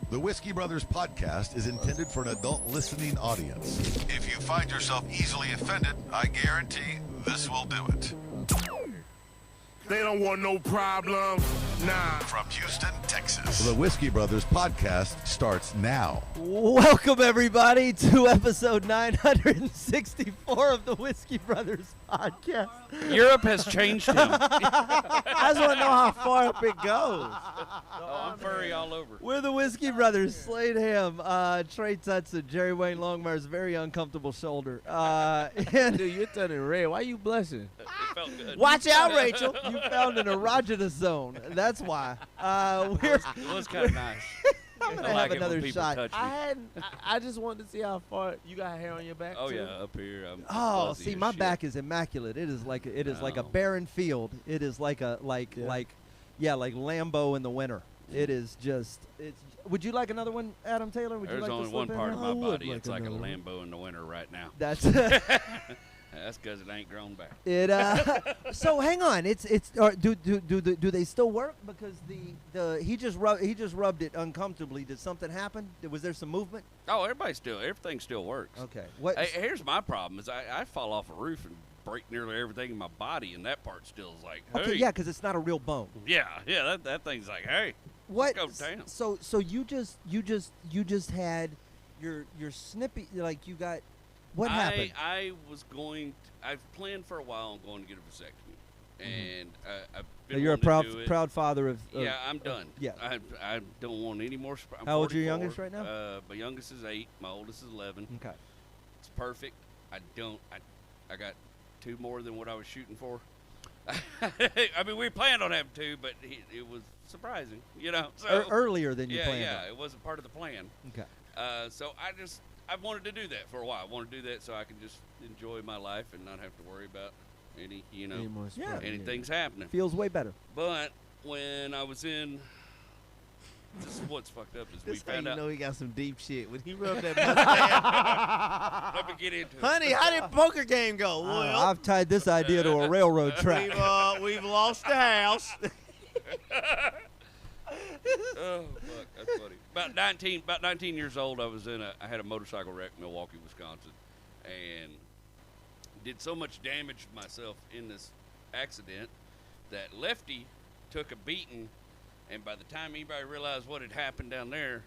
The Whiskey Brothers podcast is intended for an adult listening audience. If you find yourself easily offended, I guarantee this will do it. They don't want no problem. Nah. From Houston, Texas, the Whiskey Brothers podcast starts now. Welcome, everybody, to episode 964 of the Whiskey Brothers podcast. Europe has changed him. I just want to know how far up it goes. Oh, I'm furry all over. We're the Whiskey Brothers, Slade Ham, Trey Tutson, Jerry Wayne Longmire's very uncomfortable shoulder. And Dude, you're turning red. Why you blushing? It felt good. watch out, Rachel. You found an erogenous zone. That's why. It was kind of nice. I'm going to I like have it when another people shot. touch me. I just wanted to see how far you got hair on your back. Oh too? yeah, up here. I'm Oh, fuzzy see, as my shit. back is immaculate. It is like a No. barren field. It is like like Lambeau in the winter. It is just it's. Would you like another one, Adam Taylor? Would There's you like only to one slip part in of there? my body. like It's like a another one. Lambo in the winter right now. That's That's because it ain't grown back. it. So hang on. It's do they still work? Because he just rubbed it uncomfortably. Did something happen? Was there some movement? Oh, everything still works. Okay. What? Hey, here's my problem: is I fall off a roof and break nearly everything in my body, and that part still is like, hey. Okay. Yeah, because it's not a real bone. yeah. That thing's like, hey. What? Go down. So you just had your snippy, like you got. What happened? I've planned for a while on going to get a vasectomy, and I've been You're a wanting to do it. proud father of. Yeah, I'm done. yeah. I don't want any more. I'm How old's your 44. youngest right now? My youngest is 8. My oldest is 11. Okay. It's perfect. I got 2 more than what I was shooting for. I mean, we planned on having 2, but it was surprising, you know. So Earlier than you planned. yeah, on. it wasn't part of the plan. Okay. So I wanted to do that for a while. I wanted to do that so I can just enjoy my life and not have to worry about any, Any more Yeah. spread, anything's happening. Feels way better. But when I was in, this is what's fucked up is we This how found you out. know he got some deep shit. When he rubbed that mustache. Let me get into it. Honey, how did poker game go? I've tied this idea to a railroad track. We've lost the house. Oh fuck, that's funny. About 19 years old, I had a motorcycle wreck in Milwaukee, Wisconsin, and did so much damage to myself in this accident that Lefty took a beating, and by the time anybody realized what had happened down there,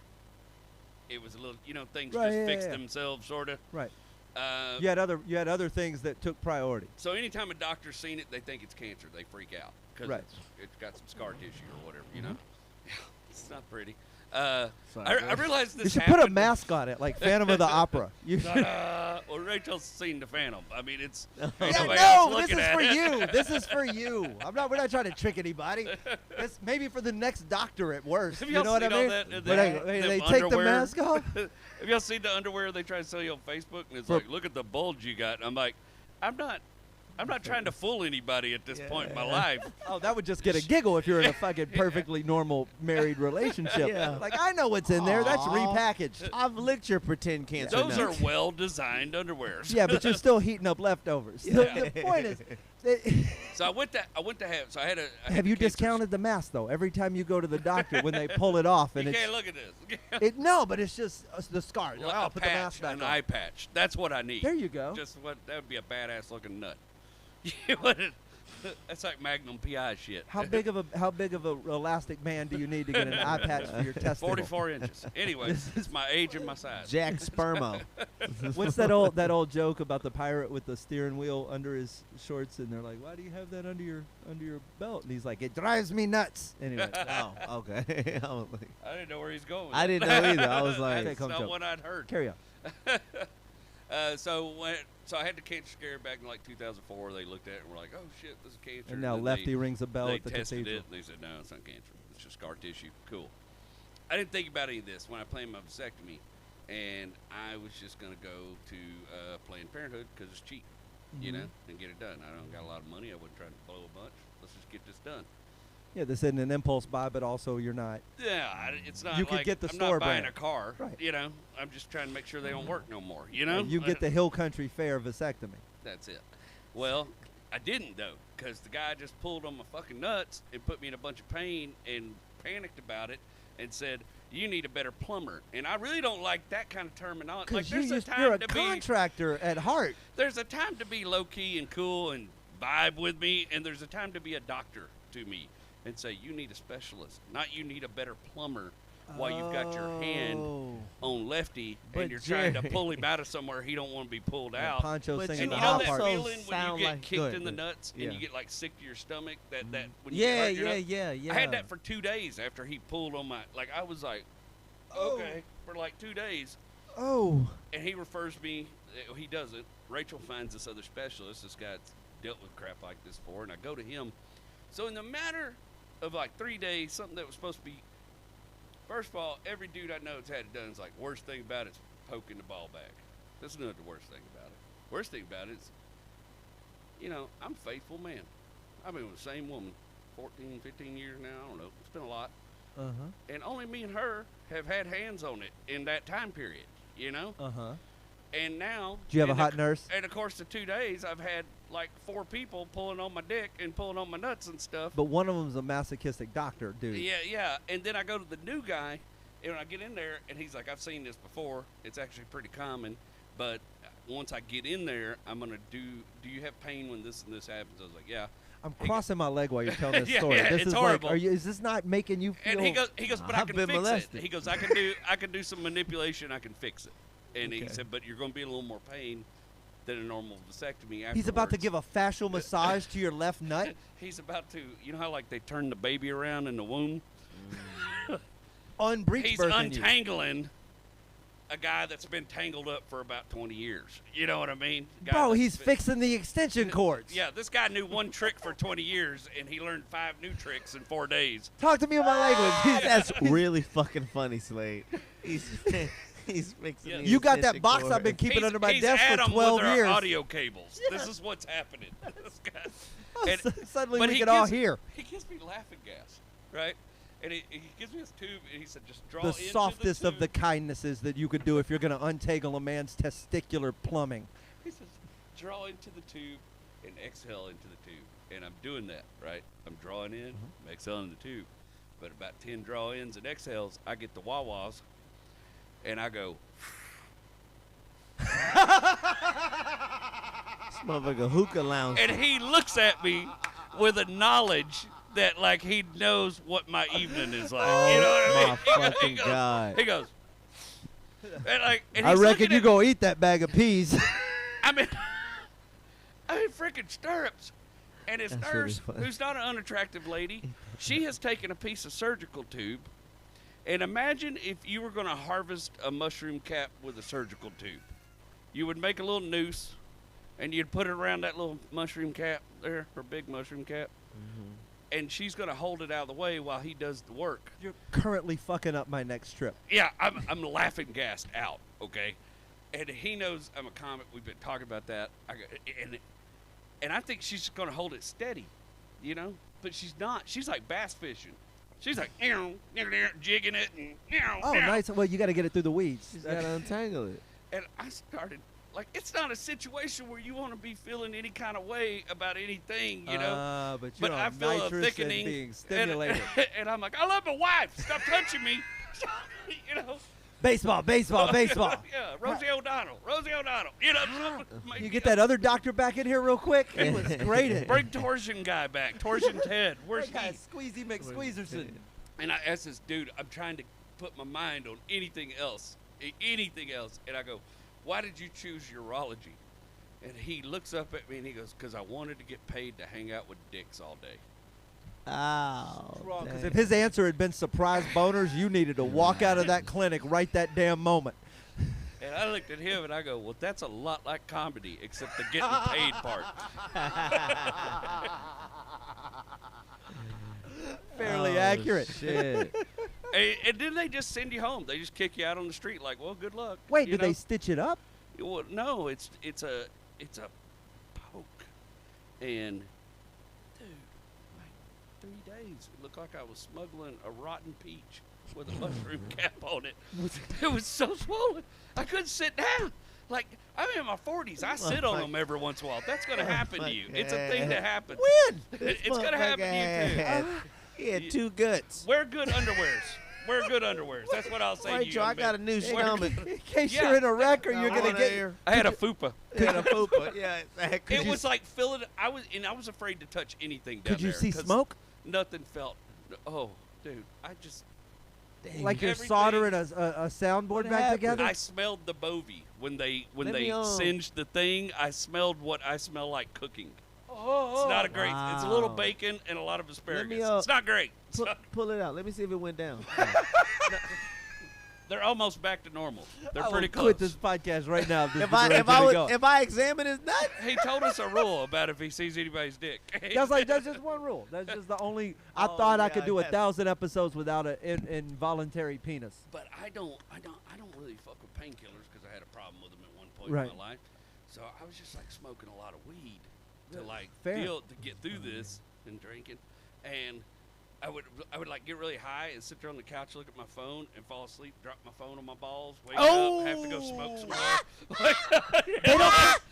it was a little, things Right, just yeah, fixed yeah. themselves, sort of. Right. You had other things that took priority. So anytime a doctor's seen it, they think it's cancer. They freak out because Right. it's got some scar tissue or whatever, you know. Yeah, it's not pretty. Sorry, I realized this You should happened. put a mask on it, like Phantom of the Opera. You Well, Rachel's seen the Phantom. I mean, it's Yeah, nobody no, else this looking is at for it. you. This is for you. We're not trying to trick anybody. It's maybe for the next doctor at worst. Have You y'all know what I seen all mean? that- But them they take the underwear? mask off. Have y'all seen the underwear they try to sell you on Facebook? And it's For- like, look at the bulge you got. And I'm like, I'm not trying to fool anybody at this point in my life. Oh, that would just get a giggle if you're in a fucking perfectly normal married relationship. Yeah. Like, I know what's in there. That's Aw. repackaged. I've licked your pretend cancer. Those are nuts. well-designed underwears. Yeah, but you're still heating up leftovers. The point is, So I went to have. So I had a. I had have you cancer. discounted the mask though? Every time you go to the doctor, when they pull it off, and You it's can't look at this. no, but it's just the scar. Like Oh, a put the mask patch, back an on. eye patch. That's what I need. There you go. Just what that would be a badass looking nut. You wouldn't- That's like Magnum PI shit. How big of a elastic band do you need to get an eye patch for your testicle? 44 inches. Anyways, it's my age and my size. Jack Spermo. What's that old joke about the pirate with the steering wheel under his shorts, and they're like, "Why do you have that under your belt?" And he's like, "It drives me nuts." Anyway, Oh, okay. I was like, I didn't know where he's going. With I that. didn't know either. I was like, That's home not joke. what I'd heard. carry on. So I had the cancer scare back in like 2004. They looked at it and were like, "Oh shit, this is cancer." And now then Lefty rings a bell they at the tested cathedral. it and they said, "No, it's not cancer. It's just scar tissue." Cool. I didn't think about any of this when I planned my vasectomy, and I was just gonna go to Planned Parenthood because it's cheap, you know, and get it done. I don't got a lot of money. I wasn't trying to blow a bunch. Let's just get this done. Yeah, this isn't an impulse buy, but also you're not. Yeah, it's not You could like get the I'm store not buying brand. a car. Right. You know, I'm just trying to make sure they don't work no more. You know, You get the Hill Country Fair vasectomy. That's it. Well, I didn't though, because the guy just pulled on my fucking nuts and put me in a bunch of pain and panicked about it and said, "You need a better plumber." And I really don't like that kind of terminology. Like, Because there's a you're time a to contractor at heart. there's a time to be low key and cool and vibe with me, and there's a time to be a doctor to me and say, "You need a specialist, not you need a better plumber." While you've got your hand Oh. on Lefty But and you're trying to Jerry- pull him out of somewhere he don't want to be pulled And out. Poncho But singing And the you you know hot that part. also feeling when you sound get like- kicked go ahead, in the go ahead. nuts and Yeah. you get like sick to your stomach? That when you Yeah, hurt your nut? yeah. I had that for 2 days after he pulled on my. Like I was like, okay, for like 2 days. Oh. And he refers me. He doesn't. Rachel finds this other specialist. This guy's dealt with crap like this before, and I go to him. So in the matter of like 3 days, something that was supposed to be. First of all, every dude I know that's had it done is like, worst thing about it is poking the ball back. That's not the worst thing about it. Worst thing about it is, I'm a faithful man. I've been with the same woman 14, 15 years now. I don't know. It's been a lot. Uh-huh. And only me and her have had hands on it in that time period, Uh-huh. And now. Do you have a in hot the- nurse? In the course of 2 days, I've had like 4 people pulling on my dick and pulling on my nuts and stuff. But one of them's a masochistic doctor, dude. Yeah. And then I go to the new guy, and when I get in there, and he's like, "I've seen this before. It's actually pretty common, but once I get in there, I'm gonna do you have pain when this and this happens?" I was like, "Yeah." I'm crossing my leg while you're telling this Yeah, story. yeah, This it's is horrible. like, is this not making you feel? And he goes, "But I I've can been fix molested." it." He goes, "I can do some manipulation. I can fix it." And he Okay. said, "But you're going to be in a little more pain than a normal vasectomy." He's about to afterwards." give a fascial massage to your left nut. He's about to. You know how like they turn the baby around in the womb? Unbreech He's birthing you. untangling a guy that's been tangled up for about 20 years. You know what I mean? Guy Bro, that's he's been- fixing the extension cords. Yeah, this guy knew one trick for 20 years, and he learned 5 new tricks in 4 days. Talk to me in my language. He's- That's really fucking funny, Slade. He's fixing. Yeah. the You got that extension box cord. I've been keeping under my he's desk for Adam 12 with our years. audio cables. This is what's happening. This guy. And- Suddenly but we he can all gives- hear. He gives me laughing gas, right? And he gives me this tube, and he said, "Just draw The into softest the of the tube." kindnesses that you could do if you're going to untangle a man's testicular plumbing. He says, "Draw into the tube and exhale into the tube." And I'm doing that, right? I'm drawing in, I'm exhaling the tube. But about 10 draw-ins and exhales, I get the wah-wahs, and I go, This motherfucker hookah lounge. and he looks at me with a knowledge that, like, he knows what my evening is like. You know what I mean? my fucking God. He goes, and I he's reckon looking you at- go eat that bag of peas. I'm in freaking stirrups. And his That's really nurse, funny. who's not an unattractive lady, she has taken a piece of surgical tube. And imagine if you were going to harvest a mushroom cap with a surgical tube. You would make a little noose, and you'd put it around that little mushroom cap there, her big mushroom cap. And she's going to hold it out of the way while he does the work. You're currently fucking up my next trip. Yeah, I'm laughing gassed out, okay? And he knows I'm a comic. We've been talking about that. And I think she's going to hold it steady, But she's not. She's like bass fishing. She's like, jigging it. And, Oh, nice. Well, you got to get it through the weeds. She's got to untangle it. And I started, like, it's not a situation where you want to be feeling any kind of way about anything, But you're But on I feel a nitrous and thickening. being stimulated. And I'm like, I love my wife. Stop touching me. Baseball. Yeah, Rosie O'Donnell. You get that other doctor back in here real quick? It was great. Bring Torsion guy back. Torsion Ted. Where's That guy, he? Squeezy McSqueezerson. And I asked this dude, I'm trying to put my mind on anything else. And I go, why did you choose urology? And he looks up at me and he goes, because I wanted to get paid to hang out with dicks all day. Oh. Because dang. if his answer had been surprise boners, you needed to walk out of that clinic right that damn moment. And I looked at him and I go, well, that's a lot like comedy, except the getting paid part. Fairly Oh, accurate. Shit. And then they just send you home. They just kick you out on the street like, well, good luck. Wait, you did know? they stitch it up? Well, no, it's a poke, and dude, like 3 days, it looked like I was smuggling a rotten peach with a mushroom cap on it. It was so swollen, I couldn't sit down. Like, I'm in my 40s, I sit on them every once in a while. That's gonna happen to you. It's a thing that happens. When? It's gonna happen to you too. He had 2 guts. Wear good underwears. wear good underwears. That's what I'll say to Right, you. Joe, I young got a man. new stomach. In case Yeah. you're in a wreck or you're I gonna wanna get. hear. I had a fupa. Had a fupa. Yeah, exactly. It was like filling. I was afraid to touch anything down Could you there see 'cause smoke? Nothing felt. Oh, dude, I just. Like you're Everything- soldering a soundboard What back happened? together? I smelled the bovie when they Let me, singed the thing. I smelled what I smell like cooking. It's not a great. It's a little Wow. bacon and a lot of asparagus. me, It's not great. Pull it out. Let me see if it went down. They're almost back to normal. They're I will pretty quit close. this podcast right now. If I examine his nut, He told us a rule about if he sees anybody's dick. That's just one rule. That's just the only. I Oh, thought I yeah, could do I guess. 1,000 episodes without an involuntary penis. But I don't really fuck with painkillers because I had a problem with them at one point Right. in my life. So I was just like smoking a lot of weed to like Fair. feel to get through this and drinking, and I would like get really high and sit there on the couch, look at my phone, and fall asleep. Drop my phone on my balls. Wake up, have to go smoke some more.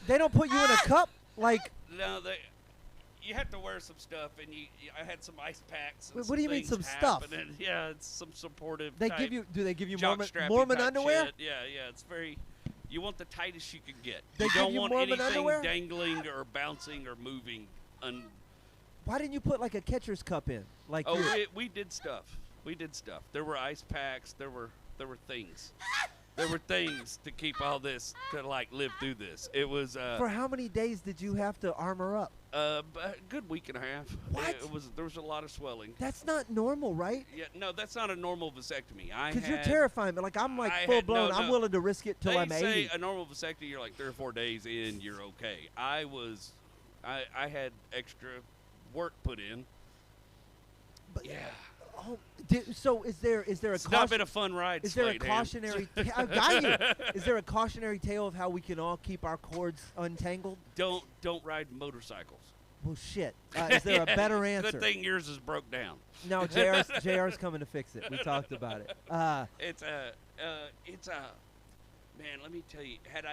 They don't put you in a cup like. No, you have to wear some stuff, and I had some ice packs. And What do you mean things some stuff? happening. Yeah, it's some supportive. They type give you. Do they give you jockstrappy Mormon type underwear? shit. Yeah, it's very. You want the tightest you can get. They You give don't you want Mormon anything underwear? dangling or bouncing or moving. Why didn't you put like a catcher's cup in? Like Oh, you- we did stuff. We did stuff. There were ice packs. There were things. There were things to keep all this to like live through this. It was for how many days did you have to armor up? a good week and a half. What? There was a lot of swelling. That's not normal, right? Yeah, no, that's not a normal vasectomy. Because you're terrifying me. Like I'm like I full had- blown. no, I'm no. willing to risk it till They I'm say 80. a normal vasectomy, you're like 3 or 4 days in, you're okay. I had extra work put in. But- Yeah. Oh, so is there a It's not been a fun ride. is there a Slade Hand. cautionary? I got you. Is there a cautionary tale of how we can all keep our cords untangled? Don't ride motorcycles. Well, shit. Is there a better answer? Good thing yours is broke down. No, JR's coming to fix it. We talked about it. It's a man. Let me tell you, had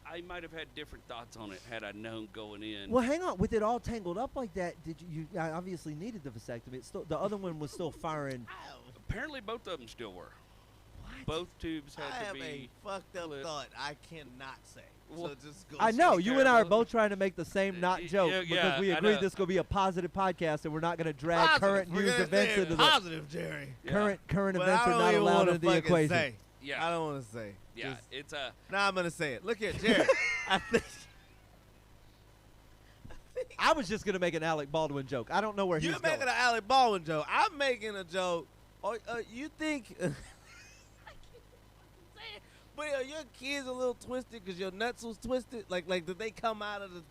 I might have had different thoughts on it had I known going in. Well, hang on. With it all tangled up like that, did you obviously needed the vasectomy. It's still, the other one was still firing. Apparently, both of them still were. What? Both tubes I had to have a be. fucked up lit. thought I cannot say. So Well, just go. I know straight. you and I are terrible. both trying to make the same not joke yeah, because we I agreed know. this is going to be a positive podcast and we're not going to drag Positive. current We're news gonna events say into the positive, Jerry. Yeah. current But events I are don't not even allowed wanna into the fucking equation. Say. Yeah. I don't want to say. Yeah, Just- it's a. Now I'm gonna say it. Look here, Jerry. I think I was just going to make an Alec Baldwin joke. I don't know where you're he's making going. an Alec Baldwin joke. I'm making a joke. Or you think? But your kids a little twisted because your nuts was twisted. Like did they come out of the?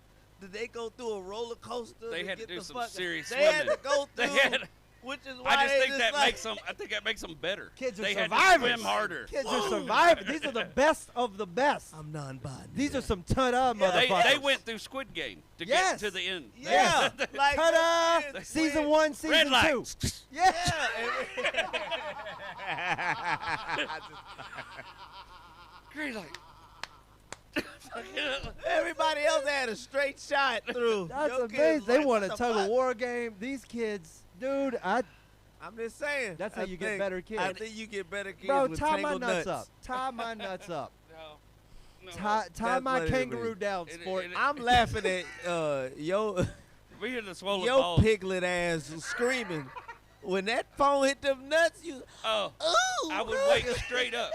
Did they go through a roller coaster? They to had to get do the some fucking- serious They had swimming. to go They through. had. Which is why I just they think that like, makes them. I think that makes them better. Kids are they had to survivors. swim harder. Kids are survivors. These are the best of the best. I'm non-binary. These are some ta-da Yeah. motherfuckers. They went through Squid Game to Yes. get to the end. Yeah. like Ta-da! it's Season weird. 1, Season Red 2. lights. Yeah. Green light. Everybody else had a straight shot through. That's Your kids amazing. They like, won a what the tug of fuck? war game. These kids, dude, I'm just saying. That's how I you get think- better kids. I think you get better kids bro, with tie my tangled nuts up. Tie my nuts up. No. Tie That's my what it kangaroo is. down, It- sport. it- I'm laughing at your We hear the swollen your balls. piglet ass screaming. When that phone hit them nuts, you Oh, ooh. I would wake straight up.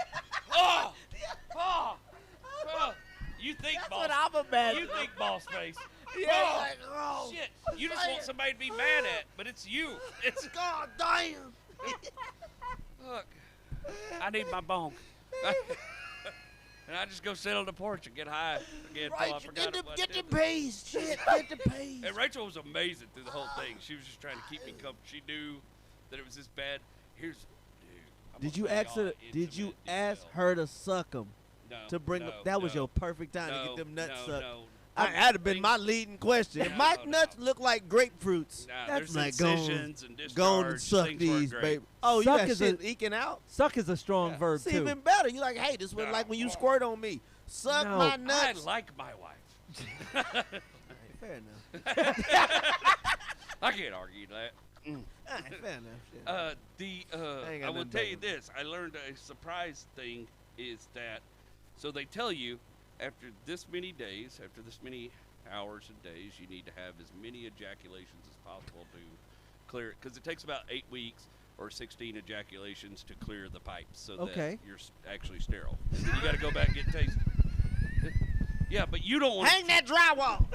Oh, oh, oh. You think That's boss? what I'm about. You think boss face? Yeah, Oh, like, oh, shit! You just want somebody to be mad at, but it's you. It's God damn. look. I need my bonk. And I just go sit on the porch and get high again until I forgot what I did. peas. Shit, get the peas. And Rachel was amazing through the whole thing. She was just trying to keep me comfortable. She knew that it was this bad. Dude. I'm Did gonna you tell ask y'all her? in Did you intimate ask detail. her to suck them? No, To bring no, them? That was no, your perfect time to no, get them nuts no, sucked. No, That'd have been my leading question. If No, my no. nuts look like grapefruits, Nah, that's there's like going incisions and discharge. go and suck things weren't these, great. baby. Oh, you Suck got is shit a- eking out? Suck is a strong Yeah. verb, It's too. even better. You like, hey, this was No. like when you squirt on me. Suck No. my I nuts. like my wife. Fair enough. I can't argue that. All right, fair enough. Shit. I will tell you this. I learned a surprise thing is that, so they tell you after this many days, after this many hours and days, you need to have as many ejaculations as possible to clear it, because it takes about 8 weeks or 16 ejaculations to clear the pipes so that you're actually sterile. And then you got to go back and get tasted. Yeah, but you don't want Hang that drywall.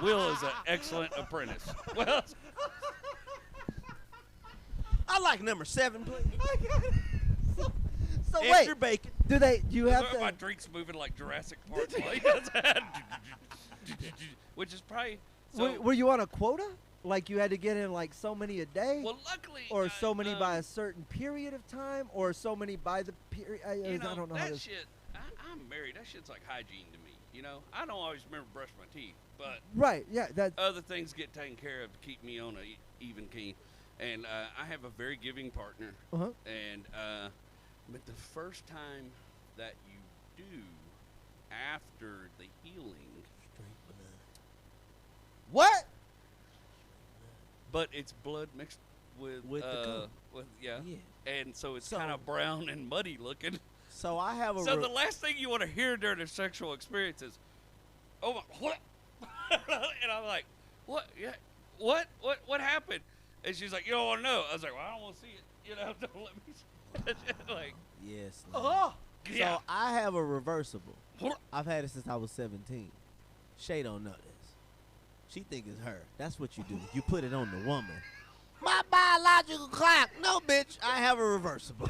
Will is an excellent apprentice. Well, I like number 7, please. So Extra wait, bacon. do you have my to? drink's moving like Jurassic Park. Like that. Which is probably. So, Were you on a quota? Like you had to get in like so many a day? well, luckily. Or so many by a certain period of time? Or so many by the period? I don't know how that to. shit. I'm married. That shit's like hygiene to me. You know, I don't always remember to brush my teeth, but Right, yeah. That. other things get taken care of to keep me on a even keel. And I have a very giving partner. Uh-huh. And but the first time that you do after the healing, What? but it's blood mixed with the cum. yeah, Yeah. and so it's So- kind of brown and muddy looking. So I have a. So the last thing you want to hear during a sexual experience is, "Oh my, what?" And I'm like, "What? Yeah, what happened?" And she's like, "You don't want to know." I was like, "Well, I don't want to see it. You know, don't let me." See it. Like, Yes. Oh. yeah. So I have a reversible. I've had it since I was 17. Shay don't know this. She think it's her. That's what you do. You put it on the woman. My biological clock. No, bitch. I have a reversible.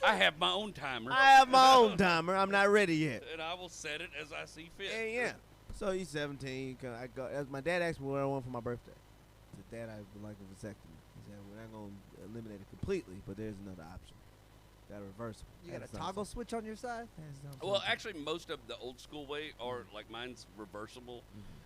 I have my own timer. I have my own timer. I'm not ready yet. And I will set it as I see fit. Yeah. So he's 17. I go. As my dad asked me what I want for my birthday. I said, Dad, I would like a vasectomy. He said, we're not going to eliminate it completely, but there's another option. Got a reversible. You got a toggle switch on your side? Well, actually, most of the old school way are like mine's reversible,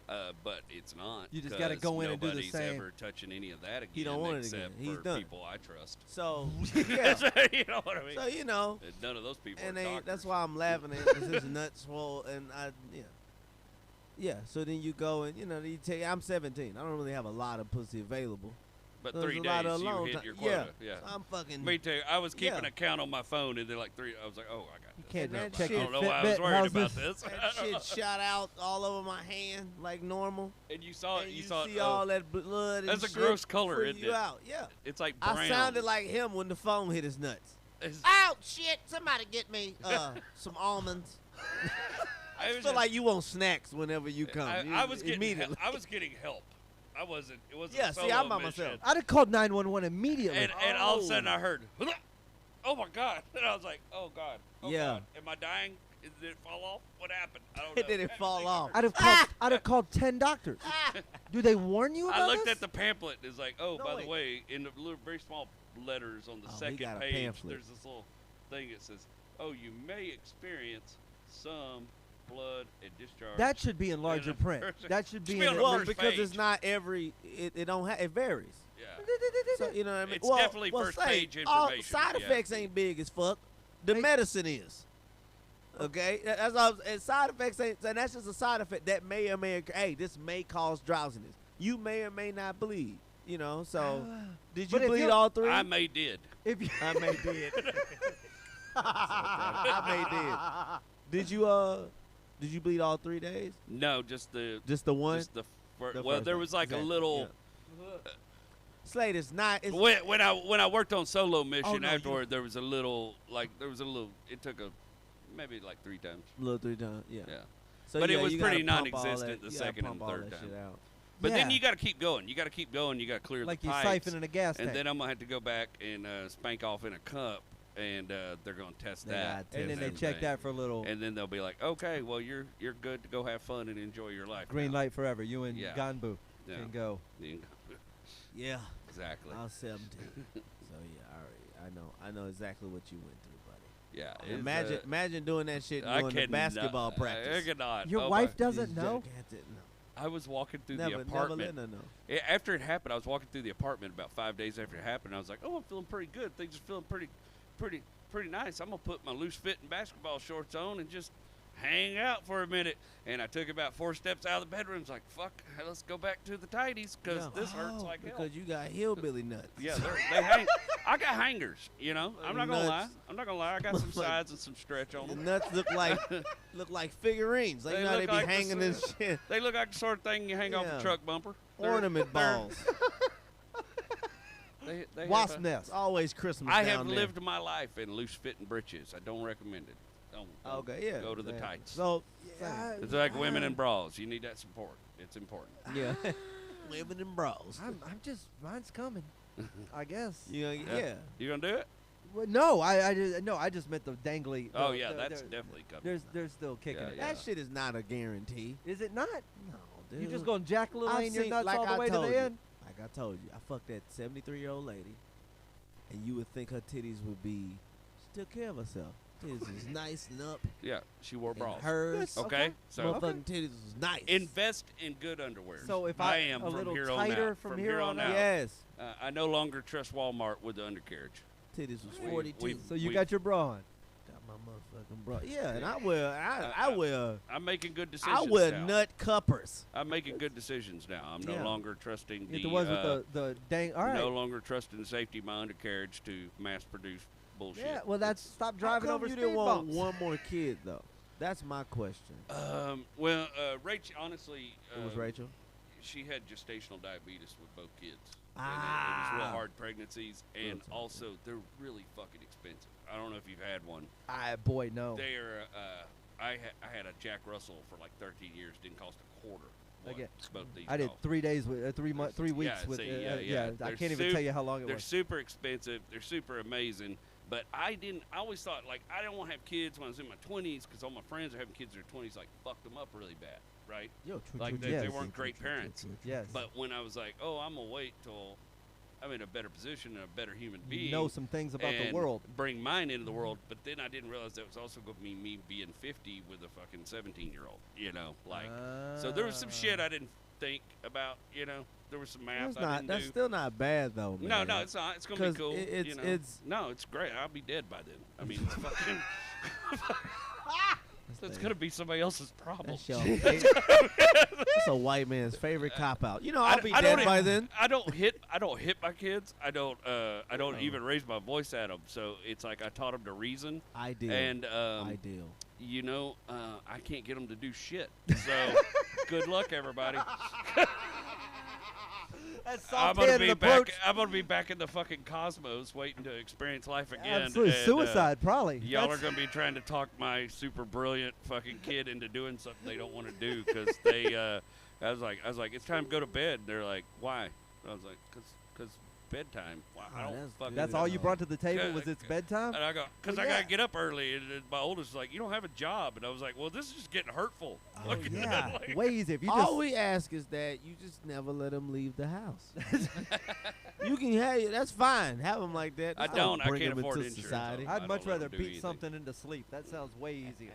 but it's not. You just gotta 'cause go in and do the nobody's same. ever touching any of that again. He don't want it except again. He's for done. people I trust. So, yeah. You know what I mean? So, you know. And none of those people And are they, doctors. that's why I'm laughing at because his nuts swole and yeah. So then you go and you take. I'm 17. I don't really have a lot of pussy available. But So 3 there's a lot days of you alone hit time. your quota. Yeah. So I'm fucking. Me too. I was keeping Yeah. a count on my phone, and they're like 3. I was like, oh, I got this. Can't And that check I shit don't know your why I was Fitbit. worried How's about this? this. That shit shot out all over my hand like normal. And you saw it. And You you saw it. see all that blood and That's a shit gross color, freak isn't you it? out. Yeah. It's like brown. I sounded like him when the phone hit his nuts. It's- Oh shit! Somebody get me some almonds. I I was feel just- like you want snacks whenever you come. I was getting immediately. I was getting help. I wasn't. It wasn't. Yeah, a see, solo I'm by mission. myself. I'd have called 911 immediately. And all of a sudden I heard, oh my God! And I was like, oh God. Oh Yeah. God. Am I dying? Did it fall off? What happened? I don't know. Did it fall off? I'd have called 10 doctors. Do they warn you about I looked this? at the pamphlet. It's like, oh, No, by wait. the way, in the little, very small letters on the Oh, he second got a page, pamphlet. there's this little thing that says, oh, you may experience some blood and discharge. That should be in larger the print. first- That should be Should be in on the at Well, least- first because page. it's not every. It don't have. It varies. Yeah. So you know what I mean. It's definitely first page all information, side yeah. effects ain't big as fuck. The Hey. medicine is. Okay, that's all. And side effects ain't. And that's just a side effect that may or may. Hey, this may cause drowsiness. You may or may not bleed. You know. So, did you But if bleed you're- all 3? I may did. If you, I may did. I may did. Did you bleed all 3 days? No, just the Just the one? Just the, The well, first there one. was like a Exactly, little. Slate is not. It's, When I worked on Solo Mission no, you- afterward, there was a little. It took maybe like 3 times. little 3 times. Yeah. Yeah. So But it yeah, was you gotta pretty pump all non-existent that- the you gotta second and pump all third that time. shit out. But then Yeah. you got to keep going. You got to keep going. You got to clear like the you pipes. siphoning a gas And tank. then I'm gonna have to go back and spank off in a cup, and they're gonna test They that. gotta and test then they everything. check that for a little And then they'll be like, okay, well you're good to go have fun and enjoy your life. green now. light forever. You and Yeah. Ganbu Yeah. can go. Yeah. Exactly. I was 17. So yeah, I know exactly what you went through, buddy. Yeah. it's, Imagine doing that shit I during the cannot- basketball I practice. cannot. Your Oh, wife my- doesn't know? I was walking through Never the let apartment. her know. After it happened, I was walking through the apartment about 5 days after it happened. I was like, "Oh, I'm feeling pretty good. Things are feeling pretty nice. I'm gonna put my loose fitting basketball shorts on and just hang out for a minute. And I took about 4 steps out of the bedroom. It's like, fuck, let's go back to the tighties because Yeah. this hurts like hell. Because you got hillbilly nuts. Yeah, they hang. I got hangers, you know. I'm not gonna lie. Nuts. I'm not gonna lie. I got some sides and some stretch on The them. nuts look like figurines. Like They you know how look they be like hanging this, this shit. They look like the sort of thing you hang off Yeah. a truck bumper. Ornament balls. They Wasp have nest. It's always Christmas I down have there. lived my life in loose fitting breeches. I don't recommend it. Don't Okay, yeah. go to the exactly. tights. So, It's like women in bras. You need that support. It's important. yeah. Women in bras. I'm just mine's coming. I guess. Yeah. You gonna do it? Well, no, I just meant the dangly. Oh the- yeah, the- that's they're- definitely coming. They're still kicking Yeah, it. yeah. That shit is not a guarantee. Is it not? No, dude. You just gonna jack Lil I've Wayne your seen- nuts like all the I way to told the you. end? Like I told you, I fucked that 73-year-old lady, and you would think her titties would be. She took care of herself. Titties was nice and up. Yeah, she wore And bras. hers, Okay, so motherfucking titties was nice. invest in good underwear. So if I I am a from little here on tighter out. from here on out? Yes, I no longer trust Walmart with the undercarriage. titties was We- 42. we- So you we- got your bra on. Got my motherfucking bra. Yeah, and I wear I'm making good decisions. I wear now. nut cuppers. I'm making good decisions now. I'm Yeah. no longer trusting Get the ones with the dang. All right. no longer trusting the safety of my undercarriage to mass produce bullshit. Yeah. Well, that's stop How driving come over you speed didn't want bumps. one more kid though? That's my question. Rachel, honestly, It was Rachel. she had gestational diabetes with both kids. And it Ah. was real hard pregnancies, and That's also they're really fucking expensive. I don't know if you've had one. Boy, no. They are. I had a Jack Russell for like 13 years. Didn't cost a quarter. What Okay. both these I did cost. 3 days with 3 weeks Yeah, with. see, I They're can't even tell you how long it They're was. super expensive. They're super amazing. But I always thought like I didn't want to have kids when I was in my 20s because all my friends are having kids in their 20s. Like fucked them up really bad, right? Yo, Like they, yes. they weren't great parents. Yes. But when I was like, oh, I'm gonna wait till I'm in a better position and a better human being. You know some things about the and world. Bring mine into the world, but then I didn't realize that was also going to mean me being 50 with a fucking 17-year-old. You know, like so there was some shit I didn't think about. You know, there was some math That's I not. didn't That's do. still not bad though, man. No, it's not. It's going to be 'Cause cool. it's- you know? it's- no, it's great. I'll be dead by then. I mean, it's fucking. That's going to be somebody else's problem. That's your That's a white man's favorite cop out. You know, I'll be dead by then. I don't hit my kids. I don't even raise my voice at them. So it's like I taught them to reason. Ideal. And Ideal. you know, I can't get them to do shit. So good luck, everybody. That's I'm soft-handed approach. gonna be back in the fucking cosmos, waiting to experience life again. Absolutely. and, Suicide, probably. Y'all are That's- gonna be trying to talk my super brilliant fucking kid into doing something they don't want to do because they. I was like, it's time to go to bed. They're like, why? I was like, cause bedtime. Wow, I Oh, don't that's fucking. That's all you brought to the table was it's bedtime? And I go, because Well, I yeah. gotta get up early, and my oldest was like, you don't have a job, and I was like, well, this is just getting hurtful. Oh, Look at yeah. that, like- Way easier. If you just, All we ask is that you just never let them leave the house. You can have that's fine. Have them like that. I Just don't. I bring can't them afford into insurance. society. I I'd much don't let rather 'em do beat anything. something into sleep. That sounds way easier.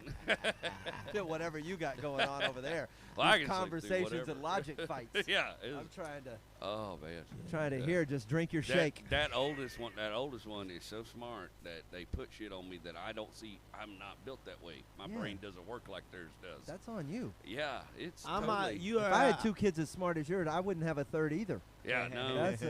Than whatever you got going on over there. Well, I These can sleep through conversations whatever. and logic fights. Yeah. it I'm was- trying oh man. to hear. Just drink your shake. That oldest one is so smart that they put shit on me that I don't see. I'm not built that way. My Yeah. brain doesn't work like theirs does. That's on you. Yeah, it's I'm totally. you are. If I had 2 kids as smart as yours, I wouldn't have a third either. Yeah, no, That's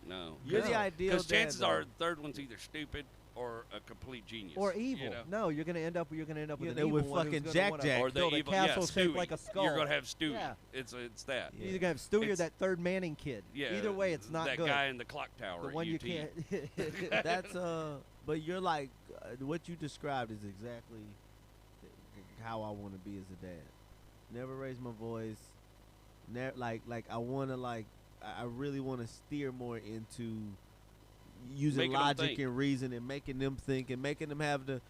no. You're the No. ideal Because dad, chances though. are the third one's either stupid or a complete genius. Or evil. You know? No, you're gonna end up with You an end up evil with one who's fucking gonna Jack wanna Jack. Or the build a evil, castle yeah, shaped Stewie. like a skull. You're gonna have Stewie. Yeah. It's that. Yeah. You're gonna have Stewie or It's- that third Manning kid. Yeah. Either way, it's not that good. guy in the clock tower. The at one you UT. can't. That's but you're like what you described is exactly how I want to be as a dad. Never raise my voice. Never like I want to I really want to steer more into using Making 'em logic think. and reason and making them think and making them have the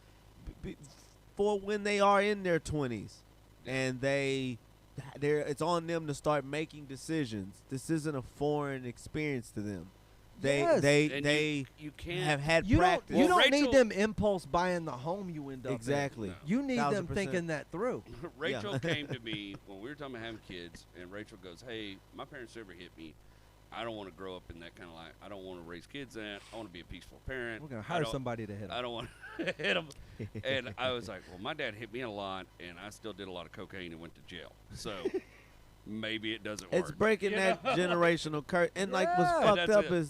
for when they are in their 20s and it's on them to start making decisions. This isn't a foreign experience to them. Yes. And you can't have had You don't. practice. You Well, don't need Rachel- them impulse buying the home you end up in. Exactly. No. You need them 1000%. thinking that through. Rachel came to me when we were talking about having kids, and Rachel goes, "Hey, my parents never hit me, I don't want to grow up in that kind of life. I don't want to raise kids in it. I want to be a peaceful parent. We're gonna hire somebody to hit him. I don't want to hit them. And I was like, well, my dad hit me a lot, and I still did a lot of cocaine and went to jail. So maybe it doesn't work. It's breaking that generational curse. And like what's Yeah. fucked That's up it.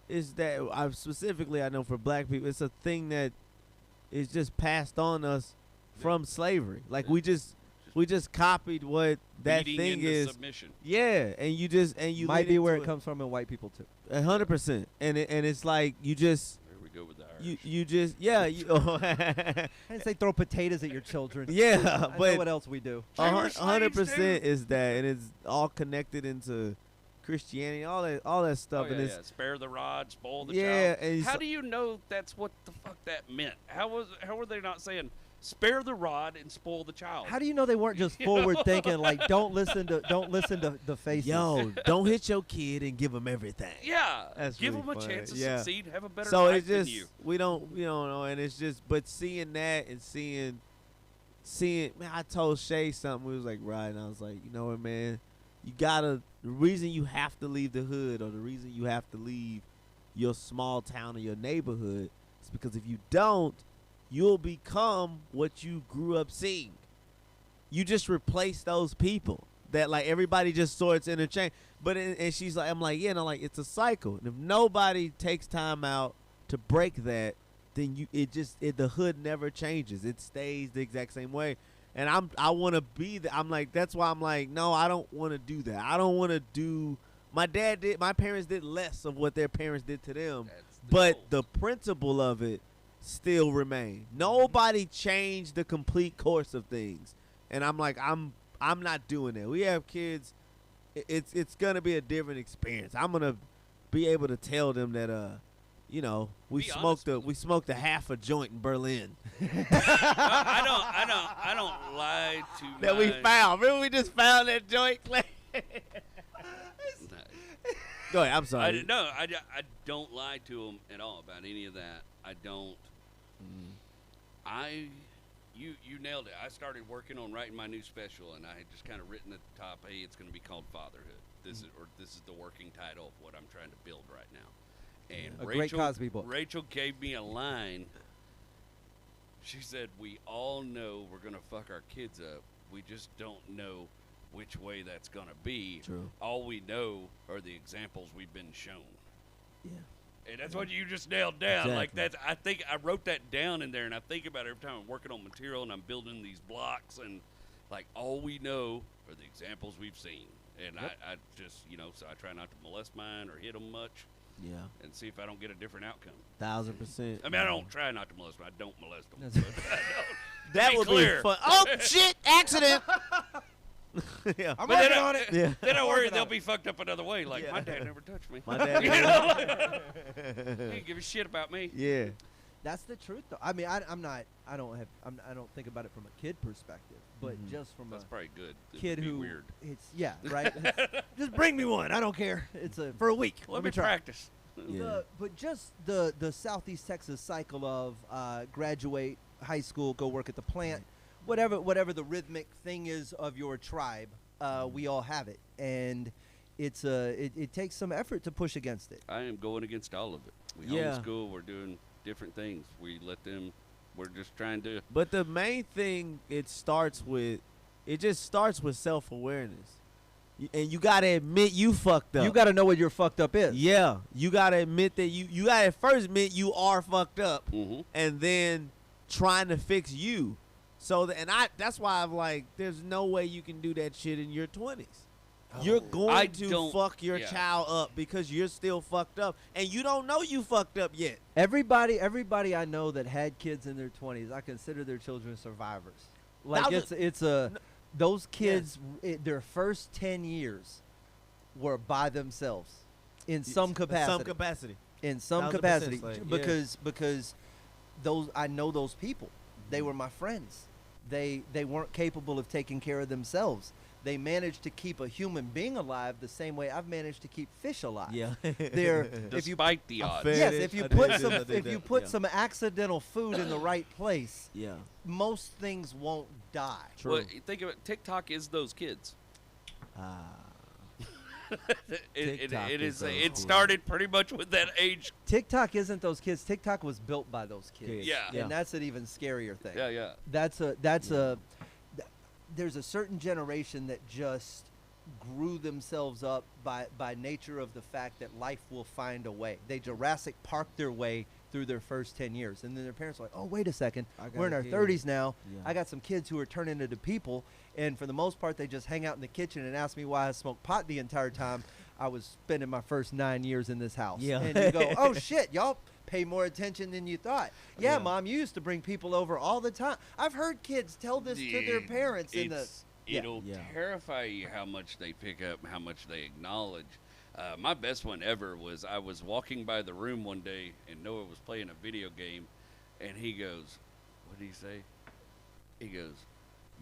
is that I know for black people, it's a thing that is just passed on us from slavery. Like we just copied what that Beating thing into is. submission. Yeah, and you Might lead be where into it comes from in white people too. 100%. And it's like you just There we go with the Irish. you just yeah you, I didn't say throw potatoes at your children. yeah, I know but what else we do. They were slaves, 100% dude. is that, and it's all connected into Christianity, all that stuff, Oh, yeah, and it's yeah. Spare the rod, spoil the Yeah, child. and How so- do you know that's what the fuck that meant? How were they not saying spare the rod and spoil the child? How do you know they weren't just forward thinking, like don't listen to the faces? yo, don't hit your kid and give him everything. Yeah, That's give really them a funny. chance to Yeah. succeed, have a better So life it's just than you. we don't know, and it's just but seeing that and seeing man, I told Shay something. We was like and I was like, you know what, man, the reason you have to leave the hood or the reason you have to leave your small town or your neighborhood is because if you don't, you'll become what you grew up seeing. You just replace those people that like everybody just sorts interchange. But and she's like, I'm like, yeah, and I'm like, it's a cycle. And if nobody takes time out to break that, then the hood never changes. It stays the exact same way. And I want to be I'm like, that's why I'm like, no, I don't want to do that. I don't want to do. My parents did less of what their parents did to them, That's the but goal. the principle of it still remained. Nobody changed the complete course of things. And I'm like, I'm not doing that. We have kids. It's gonna be a different experience. I'm gonna be able to tell them that we Be honest smoked a half a joint in Berlin I don't lie to that we found. Remember we just found that joint, Clay? Go ahead. I'm sorry. I don't lie to them at all about any of that. I don't. You nailed it. I started working on writing my new special, and I had just kind of written at the top, "Hey, it's going to be called Fatherhood." This is the working title of what I'm trying to build right now. And A great Cosby book. Rachel gave me a line. She said, "We all know we're going to fuck our kids up. We just don't know which way that's going to be. True. All we know are the examples we've been shown." Yeah. And that's what you just nailed down. Like Exactly. I think I wrote that down in there, and I think about it every time I'm working on material and I'm building these blocks, and like all we know are the examples we've seen. And I just so I try not to molest mine or hit them much, Yeah. and see if I don't get a different outcome. 1000%. I mean, I don't try not to molest them. I don't molest them. That's- But I don't. That Be would clear. be fun. Oh shit! Accident. yeah. I'm But then working I, on it. Yeah. then I worry working they'll on it. be fucked up another way. Like Yeah. my dad never touched me. My dad. You know? He didn't give a shit about me. Yeah. That's the truth, though. I mean, I don't think about it from a kid perspective, but just from That's a probably good. It kid would be who weird. it's right. Just bring me one. I don't care. It's for a week. Let me practice. Yeah. But just the Southeast Texas cycle of graduate high school, go work at the plant, whatever the rhythmic thing is of your tribe, we all have it, and it takes some effort to push against it. I am going against all of it. We Yeah. homeschool. We're doing different things. We let them. We're just trying to. But the main thing it just starts with self-awareness. And you got to admit you fucked up. You got to know what your fucked up is. Yeah. You got to admit that you got to first admit you are fucked up Mm-hmm. and then trying to fix you. So that's why I'm like there's no way you can do that shit in your 20s. You're going I to don't- fuck your yeah. child up because you're still fucked up and you don't know you fucked up yet. Everybody I know that had kids in their 20s, I consider their children survivors. Like those kids, their first 10 years were by themselves in some capacity. In some 1000% capacity, like, yeah. because I know those people. They were my friends. They weren't capable of taking care of themselves. They managed to keep a human being alive the same way I've managed to keep fish alive. Yeah. They're if you Despite the odds. fed yes, it. if you I put did some this, I did if you that. put Yeah. some accidental food in the right place, Yeah. most things won't die. True. Well, think of it. TikTok is those kids. Ah. TikTok it is is. It those started pretty much with that age. TikTok isn't those kids. TikTok was built by those kids. Yeah. And that's an even scarier thing. Yeah. There's a certain generation that just grew themselves up by nature of the fact that life will find a way. They Jurassic Park their way through their first 10 years. And then their parents are like, oh, wait a second. We're in our 30s now. Yeah. I got some kids who are turning into people. And for the most part, they just hang out in the kitchen and ask me why I smoked pot the entire time I was spending my first 9 years in this house. Yeah. And you go, oh, shit, y'all pay more attention than you thought. Yeah, Yeah. Mom, you used to bring people over all the time. I've heard kids tell this to their parents in the... It'll Yeah. terrify you how much they pick up, how much they acknowledge. My best one ever was I was walking by the room one day and Noah was playing a video game, and he goes, what did he say? He goes,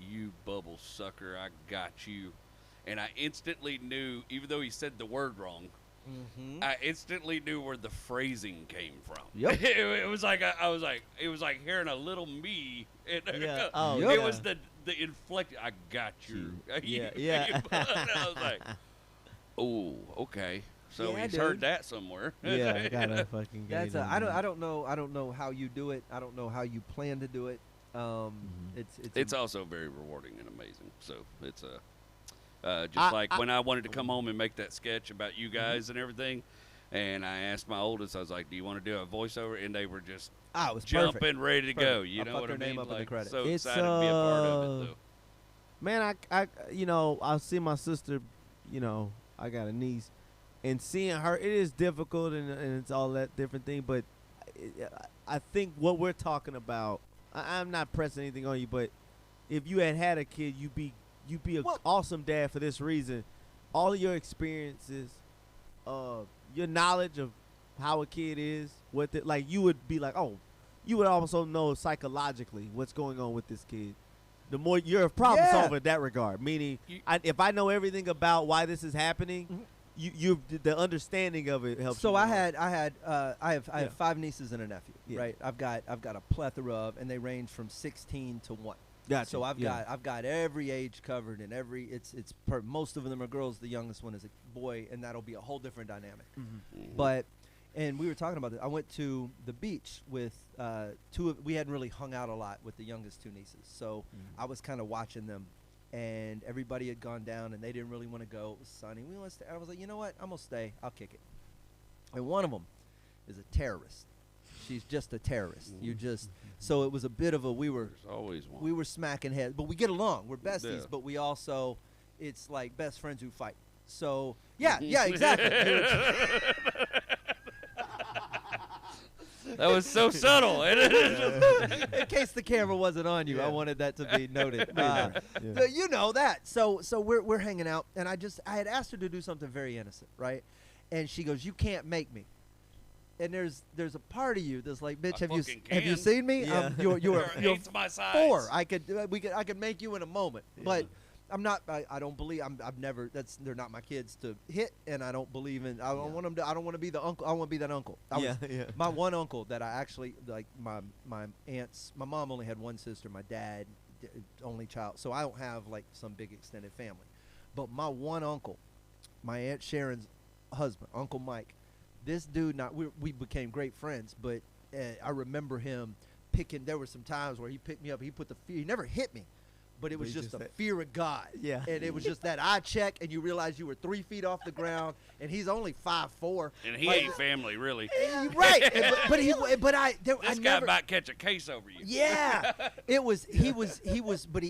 "You bubble sucker, I got you." And I instantly knew, even though he said the word wrong, I instantly knew where the phrasing came from. Yep. it was like I was like, it was like hearing a little me. Yeah. Oh, Yep. It yeah. was the inflection. I got you. Yeah. I was like, oh, okay. So Yeah, he's dude. heard that somewhere. Yeah, I gotta fucking get That's it. I don't know how you do it. I don't know how you plan to do it. It's also very rewarding and amazing. So it's just like when I wanted to come home and make that sketch about you guys and everything, and I asked my oldest, I was like, "Do you want to do a voiceover?" And they were just it was jumping, perfect. ready to go. Perfect. You I'll know put what I their name mean? up in the Like, credits. so It's, excited to be a part of it, though. Man, I see my sister, I got a niece, and seeing her, it is difficult and it's all that different thing. But I think what we're talking about, I'm not pressing anything on you, but if you had a kid, you'd be an awesome dad for this reason. All of your experiences, your knowledge of how a kid is, like you would be like, oh, you would also know psychologically what's going on with this kid. The more you're a problem solver in that regard, meaning if I know everything about why this is happening, the understanding of it helps. So you I more. have 5 nieces and a nephew. Yeah. Right. I've got a plethora of, and they range from 16 to 1. Gotcha. So I've got every age covered, and most of them are girls. The youngest one is a boy, and that'll be a whole different dynamic. But and we were talking about this. I went to the beach with we hadn't really hung out a lot with the youngest 2 nieces, so I was kind of watching them, and everybody had gone down, and they didn't really want to go. It was sunny. We want to stay. I was like, you know what? I'm gonna stay. I'll kick it. And one of them is a terrorist. She's just a terrorist. So it was a bit of a There's always one. we were smacking heads, but we get along. We're besties, Yeah. but we also, it's like best friends who fight. So yeah, exactly. That was so subtle. In case the camera wasn't on you, I wanted that to be noted. So you know that. So we're hanging out, and I had asked her to do something very innocent, right? And she goes, "You can't make me." And there's a part of you that's like, bitch, have you seen me? Yeah. You're Eight's my size. 4. I could make you in a moment, but I'm not. I don't believe. I've never. They're not my kids to hit, and I don't believe in. I don't want them to. I don't want to be the uncle. I want to be that uncle. My one uncle that I actually like. My aunts. My mom only had one sister. My dad, only child. So I don't have like some big extended family. But my one uncle, my Aunt Sharon's husband, Uncle Mike. This dude, we became great friends, but I remember him picking. There were some times where he picked me up. He put the fear. He never hit me, but it was just the fear of God. Yeah. And it was just that eye check, and you realize you were 3 feet off the ground, and he's only 5'4". And he ain't family, really. Right. I This guy about catch a case over you. Yeah. He was, but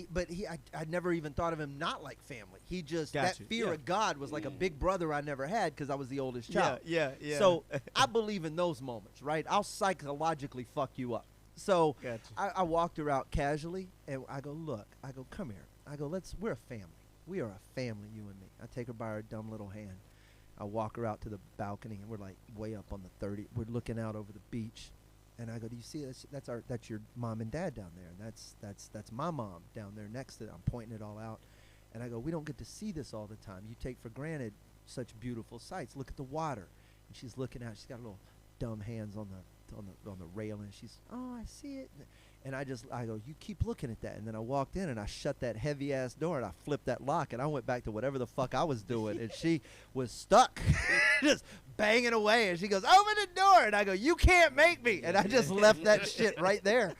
I never even thought of him not like family. He just, that fear of God was like a big brother I never had because I was the oldest child. Yeah. So I believe in those moments, right? I'll psychologically fuck you up. So I walked her out casually, and I go, look, come here. I go, we're a family. We are a family, you and me. I take her by her dumb little hand. I walk her out to the balcony, and we're like way up on the 30. We're looking out over the beach, and I go, do you see this? That's your mom and dad down there, and that's my mom down there next to it. I'm pointing it all out, and I go, we don't get to see this all the time. You take for granted such beautiful sights. Look at the water. And she's looking out. She's got little dumb hands on the railing. She's, oh, I see it. And I go, you keep looking at that. And then I walked in and I shut that heavy ass door and I flipped that lock and I went back to whatever the fuck I was doing. And she was stuck, just banging away. And she goes, open the door. And I go, you can't make me. And I just left that shit right there.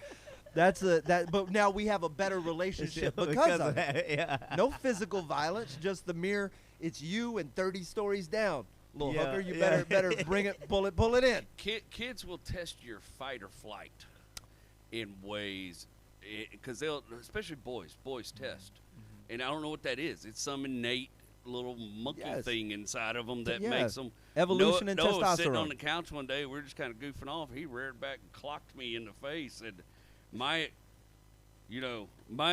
But now we have a better relationship because of it. Yeah. No physical violence, just the mere, it's you and 30 stories down. Little hooker, you better bring it, pull it in. Kids will test your fight or flight in ways, because they'll, especially boys test. And I don't know what that is. It's some innate little monkey thing inside of them that makes them. Evolution and Noah was testosterone. sitting on the couch one day. We were just kind of goofing off. He reared back and clocked me in the face. And my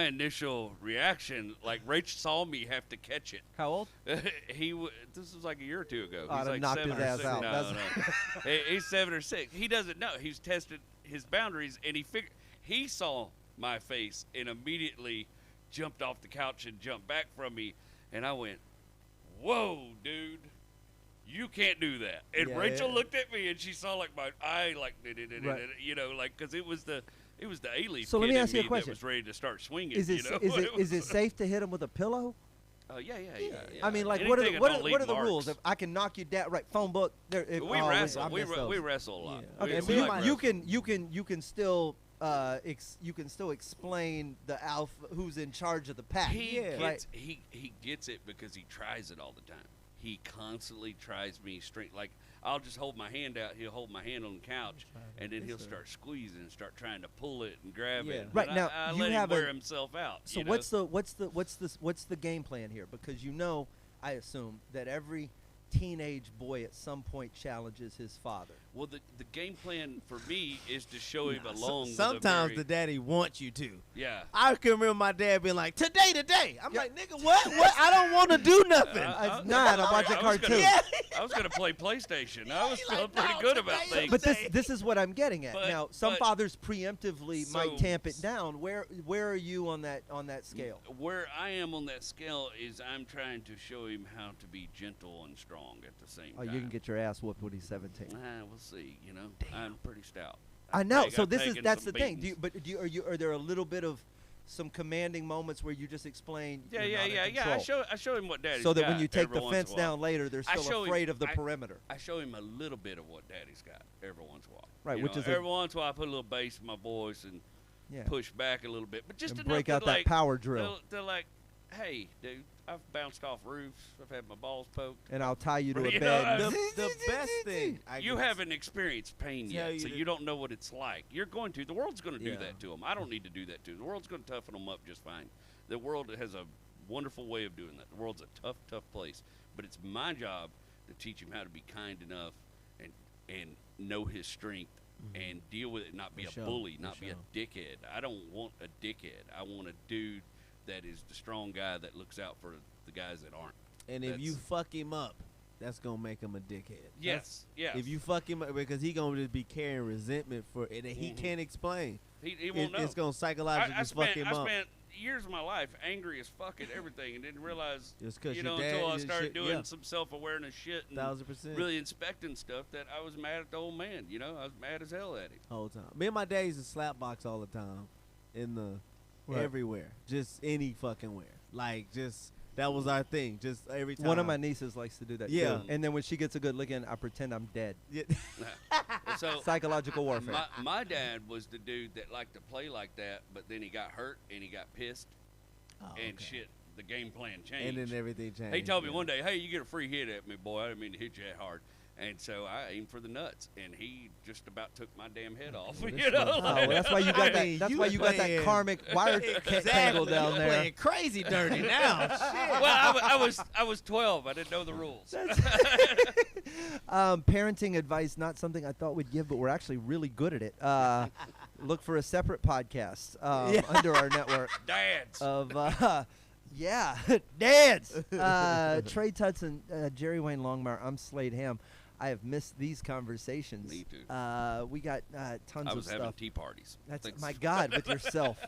initial reaction, like Rach saw me have to catch it. How old? This was like a year or two ago. I'd He's have like knocked 7 his or ass 6. out. No. He's 7 or 6. He doesn't know. He's tested his boundaries, and he saw my face and immediately jumped off the couch and jumped back from me, and I went, "Whoa, dude, you can't do that." And Rachel looked at me, and she saw like my eye, like because it was the A-Leaf So let kid me in ask you a that question. was ready to start swinging. Is it safe to hit him with a pillow? Yeah. I mean, like, Anything what that are don't leave the rules? marks. If I can knock you down, right? Phone book. We wrestle. We wrestle a lot. Yeah. Okay, We so like you wrestling. can still explain the alpha who's in charge of the pack. He gets it because he tries it all the time. He constantly tries me straight. Like, I'll just hold my hand out. He'll hold my hand on the couch, and then he'll start squeezing and start trying to pull it and grab it. Right, But now, I you let have him wear himself out. So you know? what's the game plan here? Because I assume that every teenage boy at some point challenges his father. Well, the game plan for me is to show him along. Sometimes with the daddy wants you to. Yeah. I can remember my dad being like, today. I'm like, nigga, what? I don't want to do nothing. I'm watching cartoons. I was gonna play PlayStation. I was he's feeling like, pretty "No, good about today things. But this is what I'm getting at. But- Now, some but- fathers preemptively might So- tamp it down. Where are you on that scale? Where I am on that scale is I'm trying to show him how to be gentle and strong at the same Oh, time. you can get your ass whooped when he's 17. We'll see. I'm pretty stout. I know. I've So taken that's some the thing. beatings. Are there a little bit of some commanding moments where you just explain? Yeah. you're not in control? I show him what Daddy's So that got when you take every the once in fence a while. down later, they're I still show him- afraid of the perimeter. I show him a little bit of what Daddy's got every once in a while. Right, You which know, is every once in a while I put a little bass in my voice and Yeah. push back a little bit, but just And enough break to, out that like, power drill. They're like, "Hey, dude, I've bounced off roofs. I've had my balls poked. And I'll tie you to a You bed. know, The best thing. You haven't experienced pain Tell yet, you so the- you don't know what it's like. You're going to. The world's going to do Yeah. that to them. I don't need to do that to them. The world's going to toughen them up just fine. The world has a wonderful way of doing that. The world's a tough, tough place. But it's my job to teach him how to be kind enough and know his strength and deal with it, not be For a sure, bully, for not be a sure. dickhead. I don't want a dickhead. I want a dude that is the strong guy that looks out for the guys that aren't. And if you That's- fuck him up, that's gonna make him a dickhead. Yes, yes. If you fuck him up, because he gonna just be carrying resentment for it, and he Mhm. can't explain. he won't know. It's gonna psychologically I fuck him up. spent years of my life angry as fuck at everything and didn't realize, Just 'cause you your know, dad until I did started shit, doing yeah. some self-awareness shit and 1000%. really inspecting stuff that I was mad at the old man. You know, I was mad as hell at him. Whole time. Me and my dad used to slap box all the time, in the Right. everywhere, just any fucking where. Like just that was our thing. Just every time. One of my nieces likes to do that Yeah. too. And then when she gets a good licking, I pretend I'm dead. Yeah. So Psychological warfare. my dad was the dude that liked to play like that, but then he got hurt and he got pissed Oh, and okay. shit. The game plan changed. And then everything changed. He told me yeah. one day, "Hey, you get a free hit at me, boy. I didn't mean to hit you that hard." And so I aimed for the nuts, and he just about took my damn head off. Well, You know, Oh, well, that's why you got I mean, that. That's you why you got that playing- karmic wire tangle down You there. playing crazy dirty now. Shit. well, I was 12. I didn't know the rules. Parenting advice, not something I thought we'd give, but we're actually really good at it. Look for a separate podcast under our network Dads. of, yeah, dads. Trey Tutson, Jerry Wayne Longmire, I'm Slade Ham. I have missed these conversations. Me too. We got tons I of was stuff. having tea parties. That's Thanks. my God, with yourself.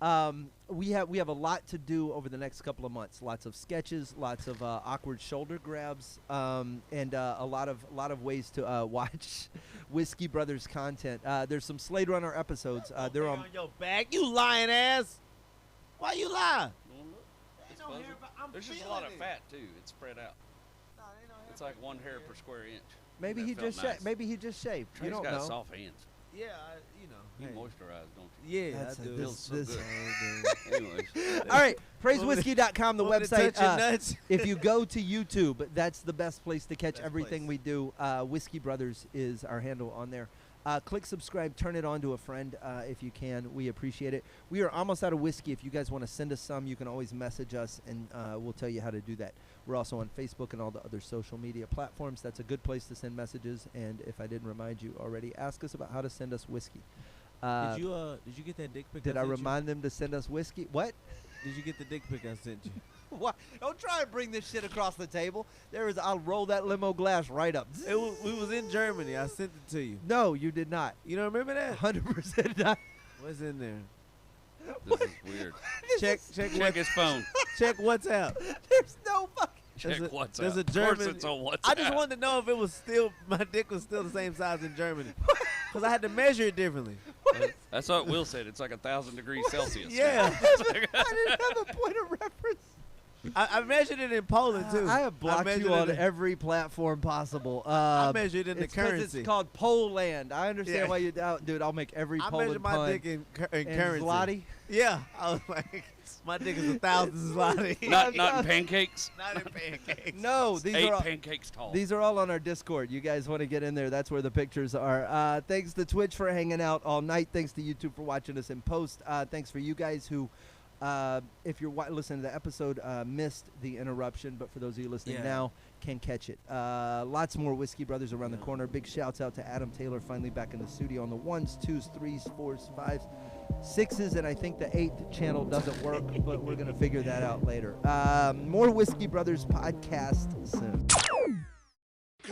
We have a lot to do over the next couple of months. Lots of sketches, lots of awkward shoulder grabs, and a lot of ways to watch Whiskey Brothers content. There's some Slade Runner episodes. They're on your back, you lying ass. Why you lie? It's fuzzy. There's just a lot of fat too. It's spread out. It's like 1 hair per square inch. Maybe he just nice. maybe he just shaved. Trey's You don't got know. soft hands. Yeah, You hey. moisturize, don't you? Yeah, That's I a- do. this- so this- good. Anyways. All right, praisewhiskey.com, the Want me to touch website. your nuts? If you go to YouTube, that's the best place to catch Best everything place. we do. Whiskey Brothers is our handle on there. Click subscribe, turn it on to a friend if you can. We appreciate it. We are almost out of whiskey. If you guys want to send us some, you can always message us, and we'll tell you how to do that. We're also on Facebook and all the other social media platforms. That's a good place to send messages. And if I didn't remind you already, ask us about how to send us whiskey. Did you get that dick pic? Did I sent you? remind them to send us whiskey? What? Did you get the dick pic I sent you? What? Don't try and bring this shit across the table. I'll roll that limo glass right up. We was in Germany. I sent it to you. No, you did not. You don't remember that? 100% not. What's in there? This is weird. Check Check his phone. check WhatsApp. There's no fucking. Check There's a- WhatsApp. there's a Of course German- it's on WhatsApp. I just wanted to know if it was still my dick was still the same size in Germany, because I had to measure it differently. That's what Will said. It's like 1,000 degrees Celsius. Yeah, I didn't have a point of reference. I measured it in Poland too. I have blocked measured you on it in- every platform possible. I measured it in it's the 'cause currency. It's called Poland. I understand Yeah. why you doubt, dude. I'll make every I Poland measured my pun. dick in And currency. zloty. Yeah, I was like, my dick is 1,000 zloty. Not in pancakes. Not in pancakes. No, these 8 are all, pancakes tall. these are all on our Discord. You guys want to get in there? That's where the pictures are. Thanks to Twitch for hanging out all night. Thanks to YouTube for watching us in post. Thanks for you guys who, if you're listening to the episode, missed the interruption. But for those of you listening now, can catch it. Lots more Whiskey Brothers around the corner. Big shouts out to Adam Taylor, finally back in the studio on the 1s, 2s, 3s, 4s, 5s, 6s, and I think the 8th channel doesn't work, but we're going to figure that out later. More Whiskey Brothers podcast soon.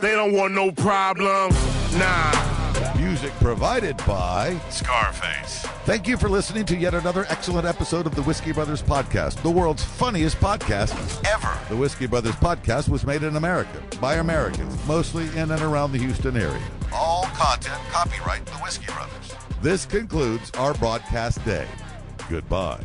They don't want no problems. Nah. Music provided by Scarface. Thank you for listening to yet another excellent episode of the Whiskey Brothers Podcast, the world's funniest podcast ever. The Whiskey Brothers Podcast was made in America by Americans, mostly in and around the Houston area. All content copyright the Whiskey Brothers. This concludes our broadcast day. Goodbye.